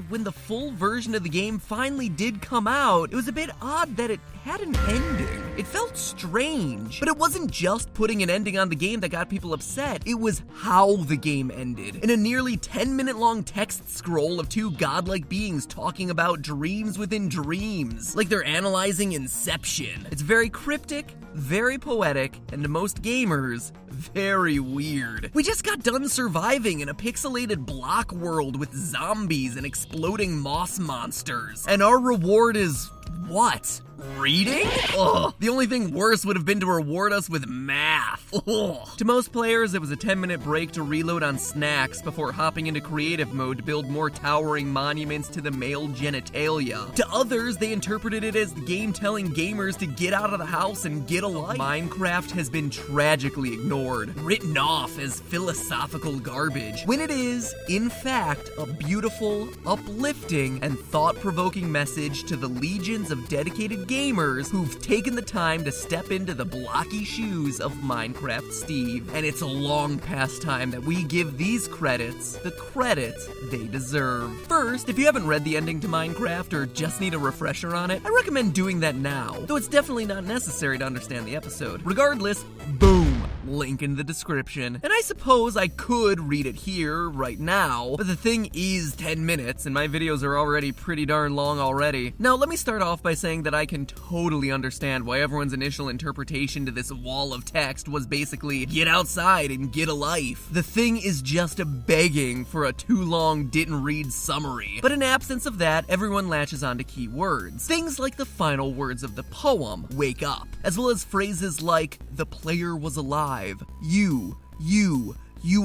When the full version of the game finally did come out, it was a bit odd that it had an ending. It felt strange, but it wasn't just putting an ending on the game that got people upset, it was how the game ended. In a nearly 10-minute long text scroll of two godlike beings talking about dreams within dreams, like they're analyzing Inception. It's very cryptic, very poetic, and to most gamers, very weird. We just got done surviving in a pixelated block world with zombies and exploding moss monsters. And our reward is what? Reading? Ugh. The only thing worse would have been to reward us with math. Ugh. To most players, it was a 10-minute break to reload on snacks before hopping into creative mode to build more towering monuments to the male genitalia. To others, they interpreted it as the game telling gamers to get out of the house and get a life. Minecraft has been tragically ignored, written off as philosophical garbage, when it is, in fact, a beautiful, uplifting, and thought-provoking message to the legions of dedicated gamers who've taken the time to step into the blocky shoes of Minecraft Steve. And it's a long past time that we give these credits the credit they deserve. First, if you haven't read the ending to Minecraft or just need a refresher on it, I recommend doing that now, though it's definitely not necessary to understand the episode. Regardless, boom, link in the description. And I suppose I could read it here, right now, but the thing is 10 minutes, and my videos are already pretty darn long already. Now, let me start off by saying that I can totally understand why everyone's initial interpretation to this wall of text was basically, get outside and get a life. The thing is just begging for a too long didn't read summary. But in absence of that, everyone latches onto key words. Things like the final words of the poem, wake up, as well as phrases like, the player was alive, you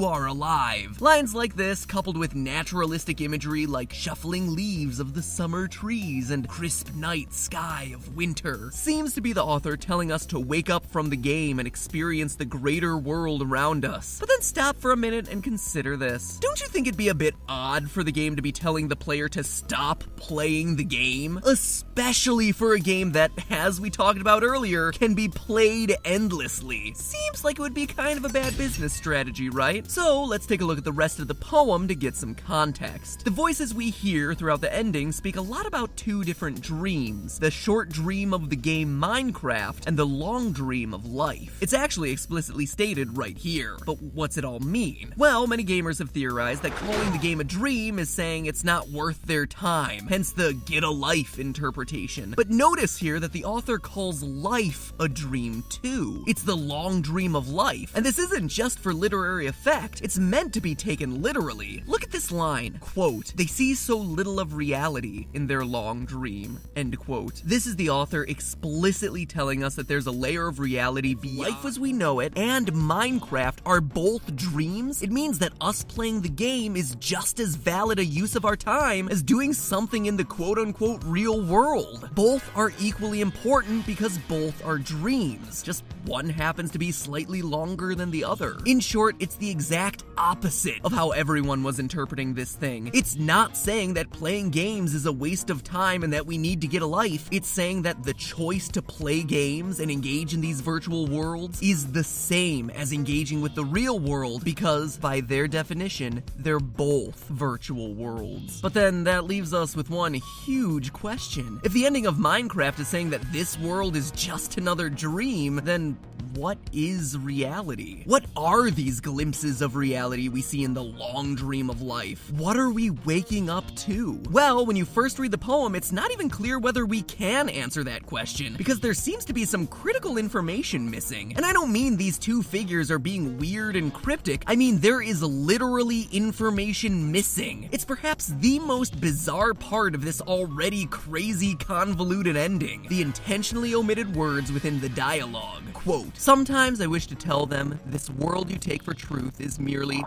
are alive. Lines like this, coupled with naturalistic imagery like shuffling leaves of the summer trees and crisp night sky of winter, seems to be the author telling us to wake up from the game and experience the greater world around us. But then stop for a minute and consider this. Don't you think it'd be a bit odd for the game to be telling the player to stop playing the game? Especially for a game that, as we talked about earlier, can be played endlessly. Seems like it would be kind of a bad business strategy, right? So let's take a look at the rest of the poem to get some context. The voices we hear throughout the ending speak a lot about two different dreams, the short dream of the game Minecraft and the long dream of life. It's actually explicitly stated right here, but what's it all mean? Well, many gamers have theorized that calling the game a dream is saying it's not worth their time, hence the get a life interpretation. But notice here that the author calls life a dream too. It's the long dream of life, and this isn't just for literary effect, it's meant to be taken literally. Look at this line, quote, they see so little of reality in their long dream, end quote. This is the author explicitly telling us that there's a layer of reality beyond life as we know it and Minecraft are both dreams. It means that us playing the game is just as valid a use of our time as doing something in the quote-unquote real world. Both are equally important because both are dreams, just one happens to be slightly longer than the other. In short, it's the exact opposite of how everyone was interpreting this thing. It's not saying that playing games is a waste of time and that we need to get a life. It's saying that the choice to play games and engage in these virtual worlds is the same as engaging with the real world because, by their definition, they're both virtual worlds. But then that leaves us with one huge question. If the ending of Minecraft is saying that this world is just another dream, then what is reality? What are these glimpses of reality we see in the long dream of life? What are we waking up to? Well, when you first read the poem, it's not even clear whether we can answer that question, because there seems to be some critical information missing. And I don't mean these two figures are being weird and cryptic, I mean there is literally information missing. It's perhaps the most bizarre part of this already crazy convoluted ending, the intentionally omitted words within the dialogue. Quote, sometimes I wish to tell them this world you take for truth is merely,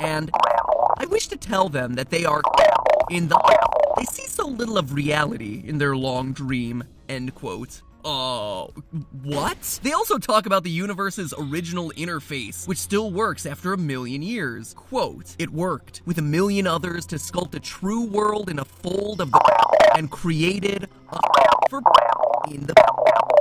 and I wish to tell them that they are in the, they see so little of reality in their long dream, end quote. What? They also talk about the universe's original interface, which still works after 1,000,000 years. Quote, it worked with 1,000,000 others to sculpt a true world in a fold of the and created a for in the.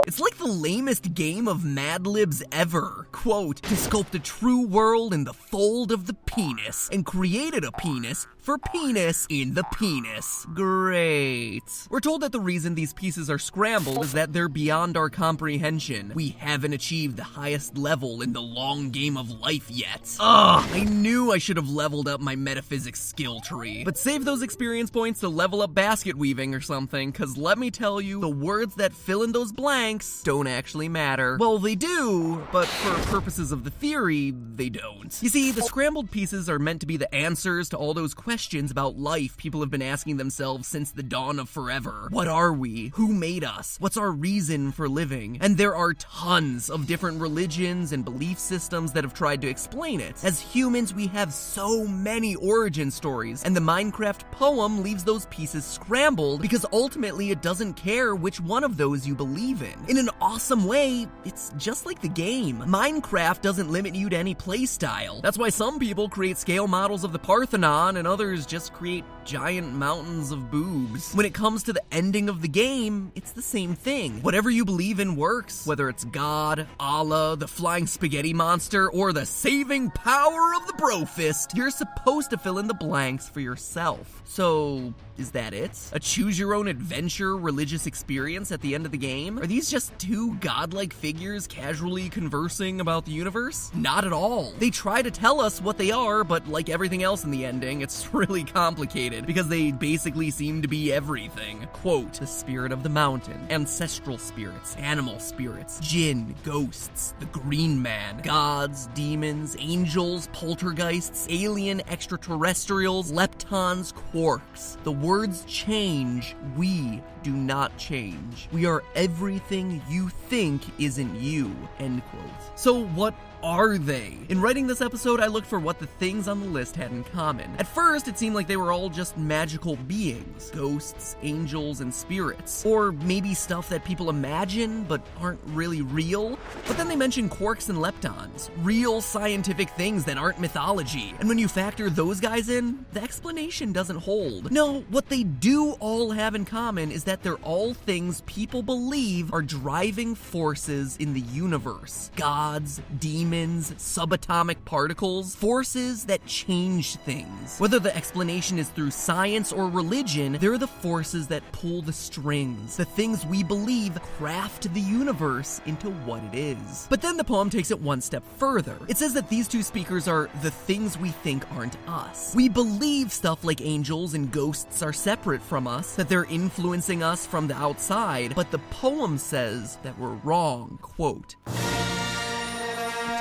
It's like the lamest game of Mad Libs ever. Quote, to sculpt a true world in the fold of the penis, and created a penis for penis in the penis. Great. We're told that the reason these pieces are scrambled is that they're beyond our comprehension. We haven't achieved the highest level in the long game of life yet. Ugh, I knew I should have leveled up my metaphysics skill tree. But save those experience points to level up basket weaving or something, cause let me tell you, the words that fill in those blanks don't actually matter. Well, they do, but for purposes of the theory, they don't. You see, the scrambled pieces are meant to be the answers to all those questions about life people have been asking themselves since the dawn of forever. What are we? Who made us? What's our reason for living? And there are tons of different religions and belief systems that have tried to explain it. As humans, we have so many origin stories, and the Minecraft poem leaves those pieces scrambled because ultimately it doesn't care which one of those you believe in. In an awesome way, it's just like the game. Minecraft doesn't limit you to any playstyle. That's why some people create scale models of the Parthenon and others just create giant mountains of boobs. When it comes to the ending of the game, it's the same thing. Whatever you believe in works, whether it's God, Allah, the flying spaghetti monster, or the saving power of the bro fist, you're supposed to fill in the blanks for yourself. So, is that it? A choose-your-own-adventure religious experience at the end of the game? Are these just two godlike figures casually conversing about the universe? Not at all. They try to tell us what they are, but like everything else in the ending, it's really complicated because they basically seem to be everything. Quote, the spirit of the mountain, ancestral spirits, animal spirits, jinn, ghosts, the green man, gods, demons, angels, poltergeists, alien extraterrestrials, leptons, quarks. The words change, we do not change. We are everything you think isn't you, end quote. So what are they? In writing this episode, I looked for what the things on the list had in common. At first, it seemed like they were all just magical beings, ghosts, angels, and spirits. Or maybe stuff that people imagine but aren't really real. But then they mentioned quarks and leptons, real scientific things that aren't mythology. And when you factor those guys in, the explanation doesn't hold. No, what they do all have in common is that they're all things people believe are driving forces in the universe. Gods, demons, subatomic particles, forces that change things. Whether the explanation is through science or religion, they're the forces that pull the strings. The things we believe craft the universe into what it is. But then the poem takes it one step further. It says that these two speakers are the things we think aren't us. We believe stuff like angels and ghosts are separate from us, that they're influencing us from the outside, but the poem says that we're wrong. Quote,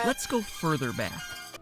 let's go further back.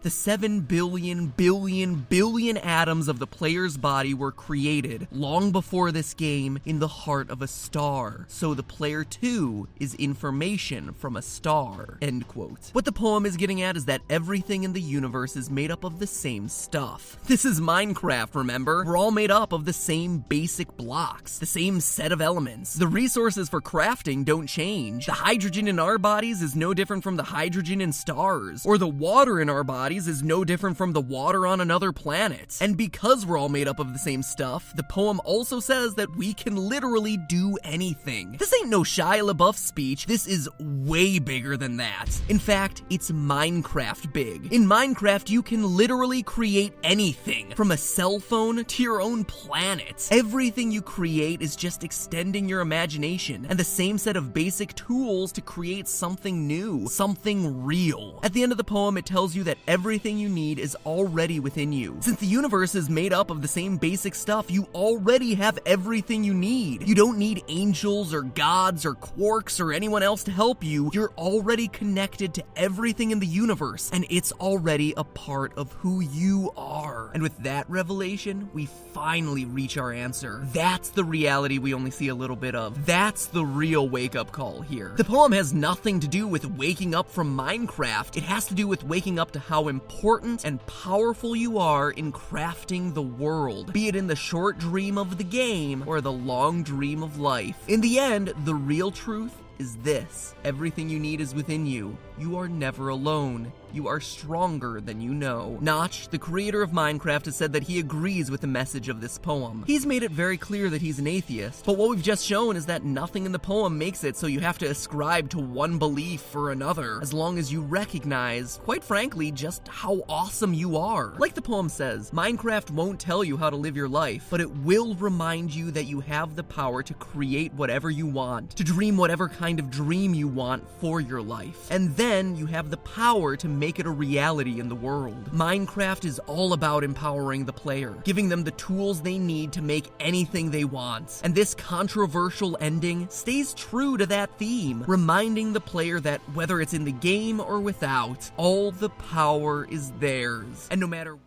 The 7 billion atoms of the player's body were created long before this game in the heart of a star. So the player too is information from a star, end quote. What the poem is getting at is that everything in the universe is made up of the same stuff. This is Minecraft, remember? We're all made up of the same basic blocks, the same set of elements. The resources for crafting don't change. The hydrogen in our bodies is no different from the hydrogen in stars, or the water in our bodies is no different from the water on another planet. And because we're all made up of the same stuff, the poem also says that we can literally do anything. This ain't no Shia LaBeouf speech, this is way bigger than that. In fact, it's Minecraft big. In Minecraft, you can literally create anything, from a cell phone to your own planet. Everything you create is just extending your imagination and the same set of basic tools to create something new, something real. At the end of the poem, it tells you that everything you need is already within you. Since the universe is made up of the same basic stuff, you already have everything you need. You don't need angels or gods or quarks or anyone else to help you. You're already connected to everything in the universe, and it's already a part of who you are. And with that revelation, we finally reach our answer. That's the reality we only see a little bit of. That's the real wake-up call here. The poem has nothing to do with waking up from Minecraft. It has to do with waking up to how important and powerful you are in crafting the world, be it in the short dream of the game or the long dream of life. In the end, the real truth is this: everything you need is within you. You are never alone. you are stronger than you know. Notch, the creator of Minecraft, has said that he agrees with the message of this poem. He's made it very clear that he's an atheist, but what we've just shown is that nothing in the poem makes it so you have to ascribe to one belief or another, as long as you recognize, quite frankly, just how awesome you are. Like the poem says, Minecraft won't tell you how to live your life, but it will remind you that you have the power to create whatever you want, to dream whatever kind of dream you want for your life. And then you have the power to make it a reality in the world. Minecraft is all about empowering the player, giving them the tools they need to make anything they want. And this controversial ending stays true to that theme, reminding the player that whether it's in the game or without, all the power is theirs. And no matter